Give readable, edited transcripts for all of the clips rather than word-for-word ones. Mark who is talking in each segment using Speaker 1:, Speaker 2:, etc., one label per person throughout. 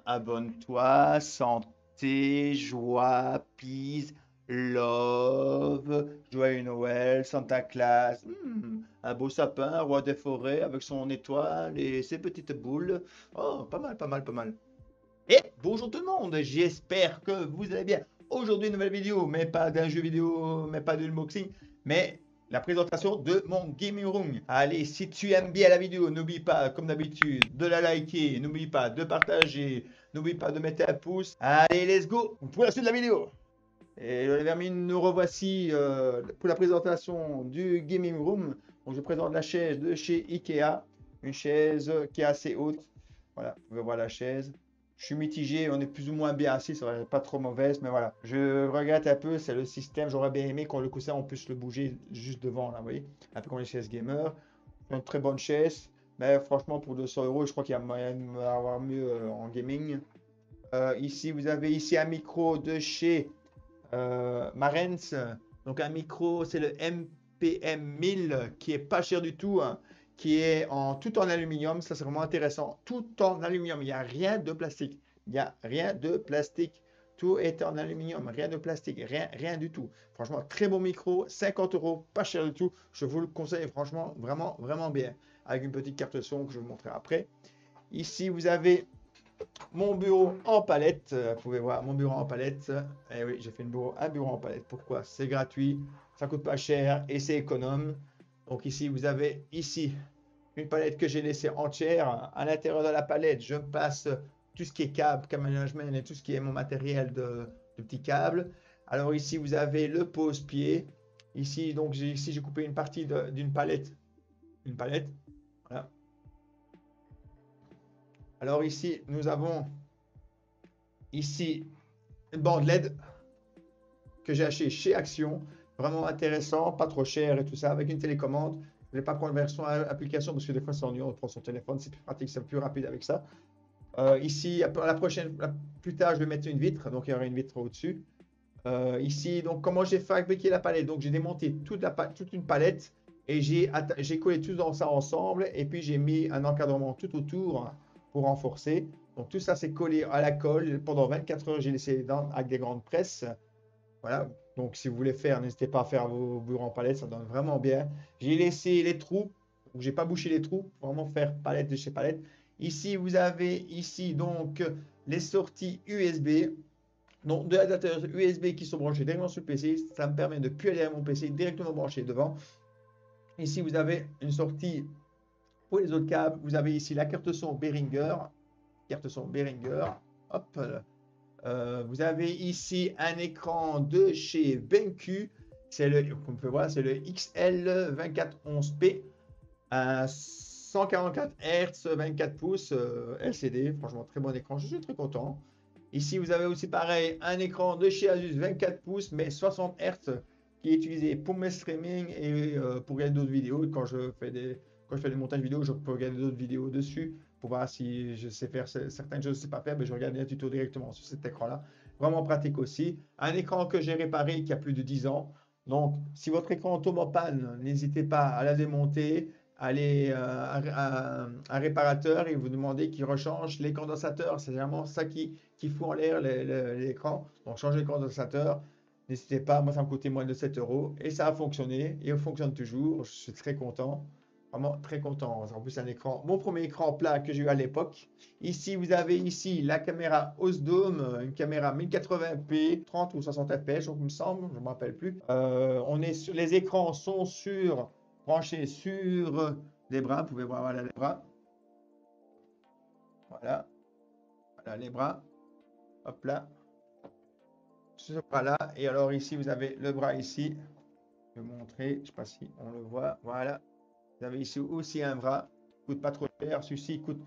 Speaker 1: Abonne-toi, santé, joie, peace, love, joyeux Noël, Santa Claus, un beau sapin, roi des forêts avec son étoile et ses petites boules. Oh, pas mal, pas mal, pas mal. Et bonjour tout le monde, j'espère que vous allez bien. Aujourd'hui, une nouvelle vidéo, mais pas d'un jeu vidéo, mais pas de unboxing, mais la présentation de mon gaming room. Allez, si tu aimes bien la vidéo, n'oublie pas, comme d'habitude, de la liker, n'oublie pas de partager, n'oublie pas de mettre un pouce. Allez, let's go pour la suite de la vidéo. Et les vermines, nous revoici pour la présentation du gaming room. Donc, je présente la chaise de chez Ikea, une chaise qui est assez haute. Voilà, vous pouvez voir la chaise. Je suis mitigé, on est plus ou moins bien assis, ça va pas trop mauvaise, mais voilà. Je regrette un peu, c'est le système. J'aurais bien aimé qu'on le coussin, on puisse le bouger juste devant, là, vous voyez. Un peu comme les chaises gamer. Une très bonne chaise, mais franchement, pour 200 euros, je crois qu'il y a moyen d'avoir mieux en gaming. Ici, vous avez ici un micro de chez Marantz. Donc un micro, c'est le MPM 1000 qui est pas cher du tout, hein, qui est tout en aluminium. Ça, c'est vraiment intéressant. Tout en aluminium. Il n'y a rien de plastique. Il n'y a rien de plastique. Tout est en aluminium. Rien de plastique. Rien, rien du tout. Franchement, très bon micro. 50 euros. Pas cher du tout. Je vous le conseille. Franchement, vraiment, vraiment bien. Avec une petite carte son que je vous montrerai après. Ici, vous avez mon bureau en palette, vous pouvez voir mon bureau en palette. Et oui, j'ai fait un bureau en palette. Pourquoi? C'est gratuit, ça coûte pas cher et c'est économe. Donc ici, vous avez ici une palette que j'ai laissée entière. À l'intérieur de la palette, je passe tout ce qui est câble, câble management et tout ce qui est mon matériel de petits câbles. Alors ici, vous avez le pose-pied. Ici, donc j'ai coupé une partie d'une palette. Une palette. Voilà. Alors ici, nous avons ici une bande LED que j'ai acheté chez Action. Vraiment intéressant, pas trop cher et tout ça, avec une télécommande. Je ne vais pas prendre la version application parce que des fois c'est ennuyeux, on prend son téléphone, c'est plus pratique, c'est plus rapide avec ça. Ici, plus tard, je vais mettre une vitre, donc il y aura une vitre au-dessus. Ici, donc comment j'ai fabriqué la palette? Donc j'ai démonté toute une palette et j'ai collé tout ça ensemble et puis j'ai mis un encadrement tout autour pour renforcer. Donc tout ça c'est collé à la colle. Pendant 24 heures, j'ai laissé avec des grandes presses. Voilà, donc si vous voulez faire, n'hésitez pas à faire vos bureaux en palette, ça donne vraiment bien. J'ai laissé les trous, j'ai pas bouché les trous, pour vraiment faire palette de chez palette. Ici, vous avez ici donc les sorties USB. Donc, deux adaptateurs USB qui sont branchés directement sur le PC. Ça me permet de ne plus aller à mon PC, directement branché devant. Ici, vous avez une sortie pour les autres câbles. Vous avez ici la carte son Behringer. Carte son Behringer. Hop. Vous avez ici un écran de chez BenQ. C'est le, comme vous pouvez voir, c'est le XL2411P. Un 144 Hz, 24 pouces LCD. Franchement, très bon écran. Je suis très content. Ici, vous avez aussi pareil un écran de chez Asus 24 pouces mais 60 Hz qui est utilisé pour mes streaming et pour regarder d'autres vidéos. Quand je fais des montages vidéo, je peux regarder d'autres vidéos dessus pour voir si je sais faire certaines choses que je ne sais pas faire. Mais je regarde un tuto directement sur cet écran-là. Vraiment pratique aussi. Un écran que j'ai réparé qui a plus de 10 ans. Donc, si votre écran tombe en panne, n'hésitez pas à la démonter, aller à un réparateur et vous demandez qu'il rechange les condensateurs. C'est vraiment ça qui fout en l'air l'écran. Donc, changer le condensateur. N'hésitez pas, moi ça me coûtait moins de 7 euros et ça a fonctionné et il fonctionne toujours. Je suis très content, vraiment très content. En plus, un écran, mon premier écran plat que j'ai eu à l'époque. Ici, vous avez ici la caméra Osdome, une caméra 1080p, 30 ou 60 fps, il me semble, je ne me rappelle plus. Les écrans sont branchés sur les bras. Vous pouvez voir voilà, les bras. Voilà, voilà les bras. Hop là. Ce bras-là. Et alors ici, vous avez le bras ici. Je vais vous montrer. Je ne sais pas si on le voit. Voilà. Vous avez ici aussi un bras. Il ne coûte pas trop cher. Celui-ci coûte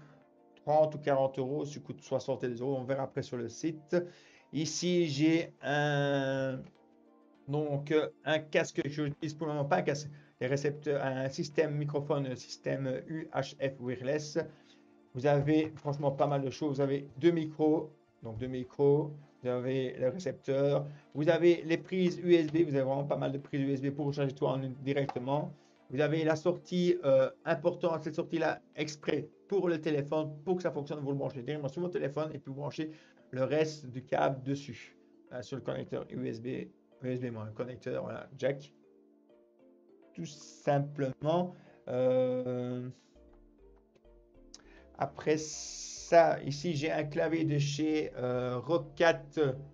Speaker 1: 30 ou 40 euros. Celui coûte 60 euros. On verra après sur le site. Ici, j'ai un casque que j'utilise pour le moment. Pas un casque. Les récepteurs, un système microphone, un système UHF wireless. Vous avez franchement pas mal de choses. Vous avez deux micros. Donc deux micros. Vous avez le récepteur. Vous avez les prises USB. Vous avez vraiment pas mal de prises USB pour recharger tout directement. Vous avez la sortie importante, cette sortie-là exprès pour le téléphone, pour que ça fonctionne, vous le branchez directement sur votre téléphone et puis vous branchez le reste du câble dessus, sur le connecteur USB, un connecteur, voilà, jack, tout simplement. Euh, Après ça, ici, j'ai un clavier de chez Roccat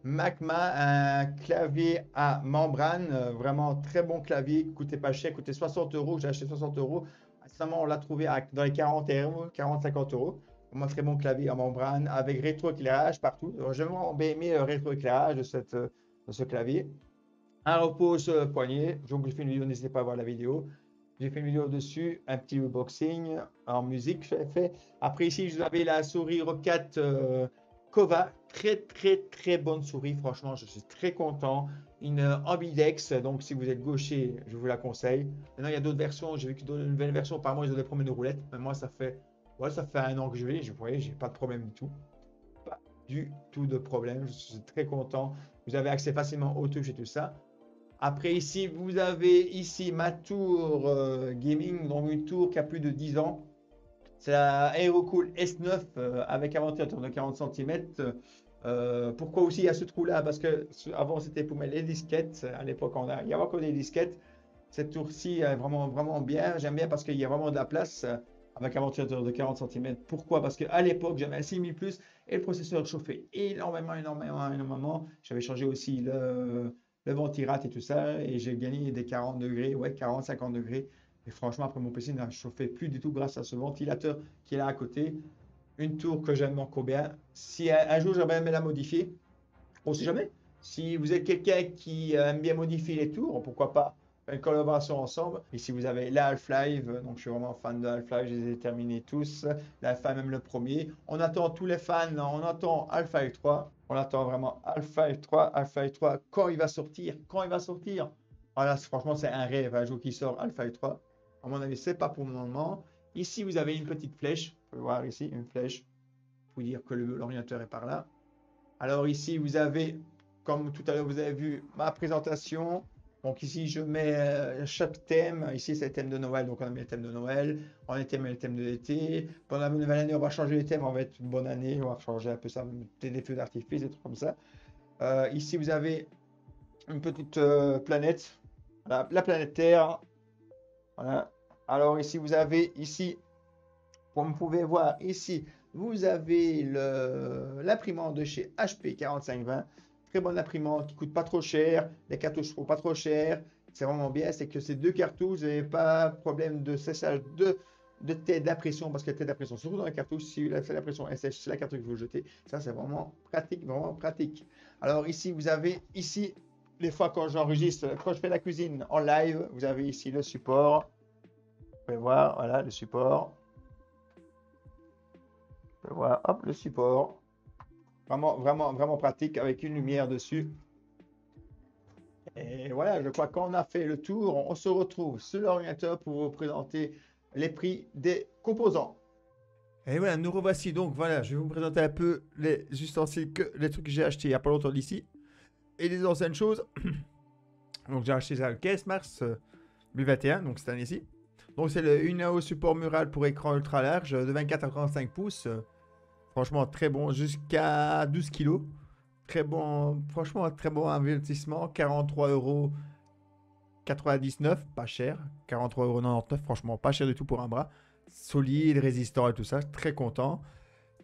Speaker 1: Macma, un clavier à membrane, vraiment très bon clavier, coûtait pas cher, coûtait 60 euros, j'ai acheté 60 euros. Récemment, on l'a trouvé dans les 40 euros, 40-50 euros. Vraiment très bon clavier à membrane avec rétroéclairage partout. J'ai vraiment bien aimé le rétroéclairage de ce clavier. Un repose poignet, donc j'ai fait une vidéo, n'hésitez pas à voir la vidéo. J'ai fait une vidéo dessus, un petit unboxing en musique fait. Après ici, vous avez la souris Roccat Kova, très bonne souris, franchement, je suis très content. Une ambidex, donc si vous êtes gaucher, je vous la conseille. Maintenant, il y a d'autres versions, j'ai vu que une nouvelle version, apparemment, ils ont des problèmes de roulette. Mais moi, ça fait 1 an que je l'ai, vous voyez, j'ai pas de problème du tout. Pas du tout de problème, je suis très content. Vous avez accès facilement aux touches et tout ça. Après ici, vous avez ici ma tour gaming, donc une tour qui a plus de 10 ans. C'est la Aerocool S9 avec un ventilateur de 40 cm. Pourquoi aussi il y a ce trou-là? Parce que avant c'était pour mettre les disquettes. À l'époque, il y avait encore des disquettes. Cette tour-ci est vraiment bien. J'aime bien parce qu'il y a vraiment de la place avec un ventilateur de 40 cm. Pourquoi? Parce qu'à l'époque, j'avais un 6000 plus et le processeur chauffait énormément. J'avais changé aussi le ventirate et tout ça et j'ai gagné des 40 degrés, ouais, 40-50 degrés. Et franchement, après mon PC n'a chauffé plus du tout grâce à ce ventilateur qui est là à côté. Une tour que j'aime encore bien. Si un jour j'aimerais bien la modifier, on ne sait jamais. Si vous êtes quelqu'un qui aime bien modifier les tours, pourquoi pas faire une collaboration ensemble. Ici, vous avez la Half-Life. Donc, je suis vraiment fan de Half-Life. Je les ai terminés tous. La fin, même le premier. On attend tous les fans. On attend Half-Life 3. On attend vraiment Half-Life 3. Half-Life 3, quand il va sortir? Quand il va sortir? Voilà, franchement, c'est un rêve. Un jour qui sort Half-Life 3. À mon avis, c'est pas pour le moment. Ici, vous avez une petite flèche. Vous pouvez voir ici, une flèche. Pour dire que l'orienteur est par là. Alors ici, vous avez, comme tout à l'heure, vous avez vu ma présentation. Donc ici, je mets chaque thème. Ici, c'est le thème de Noël. Donc on a mis le thème de Noël. On a mis le thème de l'été. Pendant la nouvelle année, on va changer les thèmes. On va être une bonne année. On va changer un peu ça, des feux d'artifice, des trucs comme ça. Ici, vous avez une petite planète. Voilà, la planète Terre. Voilà. Alors ici, vous avez ici, comme vous pouvez voir ici, vous avez l'imprimante de chez HP 4520. Très bonne imprimante qui coûte pas trop cher. Les cartouches ne sont pas trop chères. C'est vraiment bien. C'est que ces deux cartouches, vous n'avez pas de problème de séchage de tête d'impression. Parce que la tête d'impression, surtout dans les cartouches, si la tête d'impression est sèche, c'est la cartouche que vous jetez. Ça, c'est vraiment pratique, vraiment pratique. Alors ici, vous avez ici, les fois quand j'enregistre, quand je fais la cuisine en live, vous avez ici le support. Vous pouvez voir, voilà, le support. Voilà, hop, le support. Vraiment pratique avec une lumière dessus. Et voilà, je crois qu'on a fait le tour. On se retrouve sur l'ordinateur pour vous présenter les prix des composants. Et voilà, nous revoici donc. Voilà, je vais vous présenter un peu les ustensiles, les trucs que j'ai achetés il n'y a pas longtemps d'ici. Et les anciennes choses. Donc j'ai acheté ça le 15 mars 2021, donc cette année-ci. Donc c'est le Unao support mural pour écran ultra large de 24 à 35 pouces. Franchement, très bon, jusqu'à 12 kg. Très bon, franchement, très bon investissement. 43,99 €, pas cher. 43,99 €, franchement, pas cher du tout pour un bras. Solide, résistant et tout ça, très content.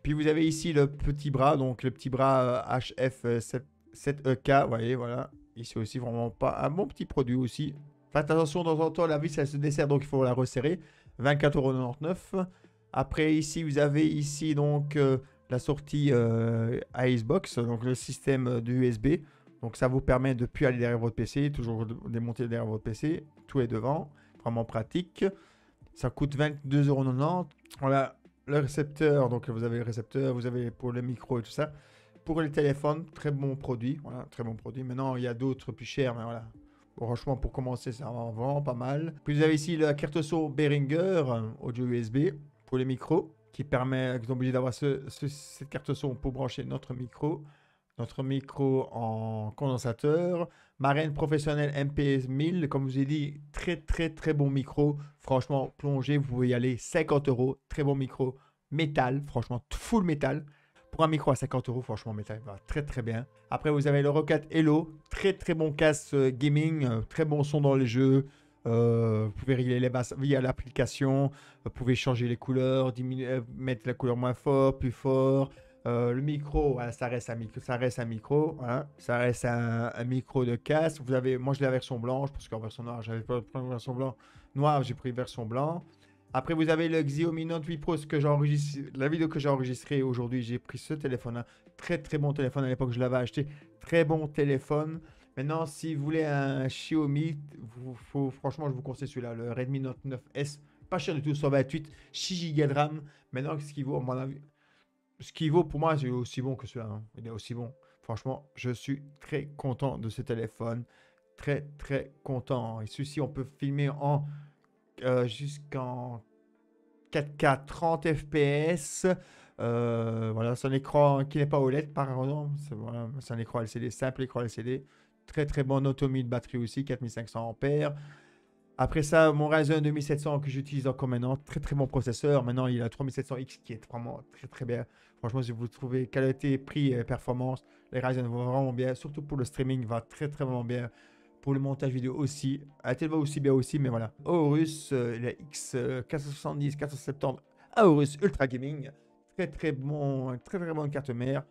Speaker 1: Puis vous avez ici le petit bras, donc le petit bras HF7EK, vous voyez, voilà. Ici aussi, vraiment pas un bon petit produit aussi. Faites attention, de temps en temps, la vis, elle se dessert, donc il faut la resserrer. 24,99 €. Après, ici, vous avez ici donc la sortie Icebox, donc le système de USB. Donc ça vous permet de ne plus aller derrière votre PC, toujours démonter derrière votre PC. Tout est devant, vraiment pratique. Ça coûte 22,90 €. Voilà, le récepteur, donc vous avez le récepteur, vous avez pour le micro et tout ça. Pour les téléphones, très bon produit. Voilà, très bon produit. Maintenant, il y a d'autres plus chers, mais voilà. Bon, franchement, pour commencer, c'est vraiment pas mal. Puis vous avez ici la carte son Behringer audio USB pour les micros qui permet, qu'ils sont obligés d'avoir cette carte son pour brancher notre micro.
Speaker 2: notre micro en condensateur. Marraine professionnelle MPS 1000, comme je vous ai dit, très bon micro. Franchement, plongez, vous pouvez y aller, 50 euros. Très bon micro, métal, franchement, full métal. Pour un micro à 50 euros, franchement, métal va très bien. Après, vous avez le Roccat Hello, très bon casque gaming, très bon son dans les jeux. Vous pouvez régler les basses via l'application. Vous pouvez changer les couleurs, mettre la couleur moins fort, plus fort. Le micro, voilà, ça reste un micro, voilà, ça reste un micro de casque. Vous avez, moi, je l'ai la version blanche parce qu'en version noire, j'avais pas pris la version blanc. Noire, j'ai pris version blanc. Après, vous avez le Xiaomi Note 8 Pro, ce que j'enregistre, la vidéo que j'ai enregistrée aujourd'hui, j'ai pris ce téléphone-là. Très bon téléphone à l'époque, je l'avais acheté. Très bon téléphone. Maintenant, si vous voulez un Xiaomi, franchement, je vous conseille celui-là, le Redmi Note 9S. Pas cher du tout, 128, 6 Go de RAM. Maintenant, ce qui vaut, à mon avis, ce qui vaut pour moi, c'est aussi bon que celui-là, hein. Il est aussi bon. Franchement, je suis très content de ce téléphone. Très content. Et celui-ci, on peut filmer en jusqu'en 4K 30 fps. Voilà, c'est un écran qui n'est pas OLED, pardon. Voilà, c'est un écran LCD, simple écran LCD. Très bonne autonomie de batterie aussi, 4500 ampères. Après ça, mon Ryzen 2700 que j'utilise encore maintenant, très bon processeur. Maintenant, il a 3700X qui est vraiment très bien. Franchement, si vous trouvez qualité, prix et performance, les Ryzen vont vraiment bien. Surtout pour le streaming, va vraiment bien. Pour le montage vidéo aussi. La télé va aussi bien aussi, mais voilà. Aorus, la X470, 470 Aorus Ultra Gaming. Très bon, très bonne carte mère.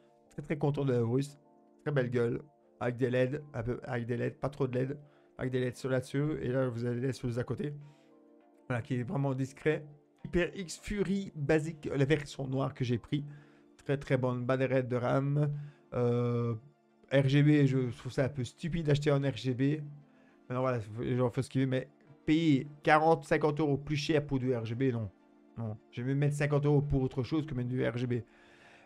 Speaker 2: Très content de Aorus. Très belle gueule. Avec des LED, avec des LED, pas trop de LED. Avec des LED sur là-dessus. Et là, vous avez des LED sur les à côté. Voilà, qui est vraiment discret. HyperX Fury basique, la version noire que j'ai pris. Très bonne batterie de RAM. RGB, je trouve ça un peu stupide d'acheter en RGB. Maintenant, voilà, j'en fais ce qu'il veut, mais payer 40-50 euros plus cher pour du RGB, non. Je vais me mettre 50 euros pour autre chose que mettre du RGB.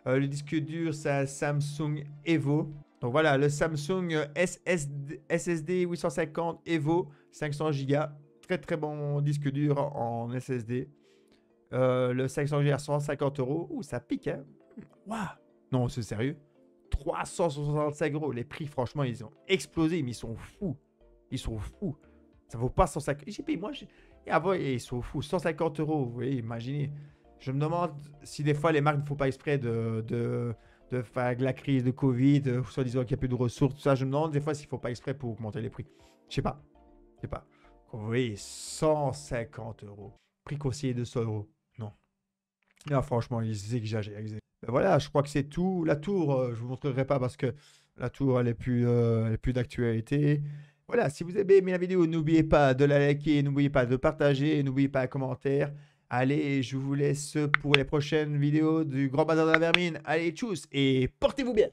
Speaker 2: Le disque dur, c'est un Samsung Evo. Donc voilà, le Samsung SSD 850 Evo 500 Go. Très bon disque dur en SSD. Le 500 Go 150 euros. Ouh, ça pique, hein. Waouh. Non, c'est sérieux. 365 euros. Les prix, franchement, ils ont explosé, mais ils sont fous. Ça vaut pas 150. J'ai payé, moi, avant, ils sont fous. 150 euros, vous voyez, imaginez. Je me demande si des fois les marques ne font pas exprès de faire de la crise de Covid, soit disant qu'il n'y a plus de ressources, tout ça. Je me demande des fois s'il ne faut pas exprès pour augmenter les prix. Je sais pas. Vous voyez, 150 euros. Prix conseillé de 100 euros. Non. Non, franchement, ils exagèrent. Ben voilà, je crois que c'est tout. La tour, je vous montrerai pas parce que la tour, elle est plus d'actualité. Voilà, si vous avez aimé la vidéo, n'oubliez pas de la liker, n'oubliez pas de partager, n'oubliez pas un commentaire. Allez, je vous laisse pour les prochaines vidéos du Grand Bazar de la Vermine. Allez, tchuss et portez-vous bien.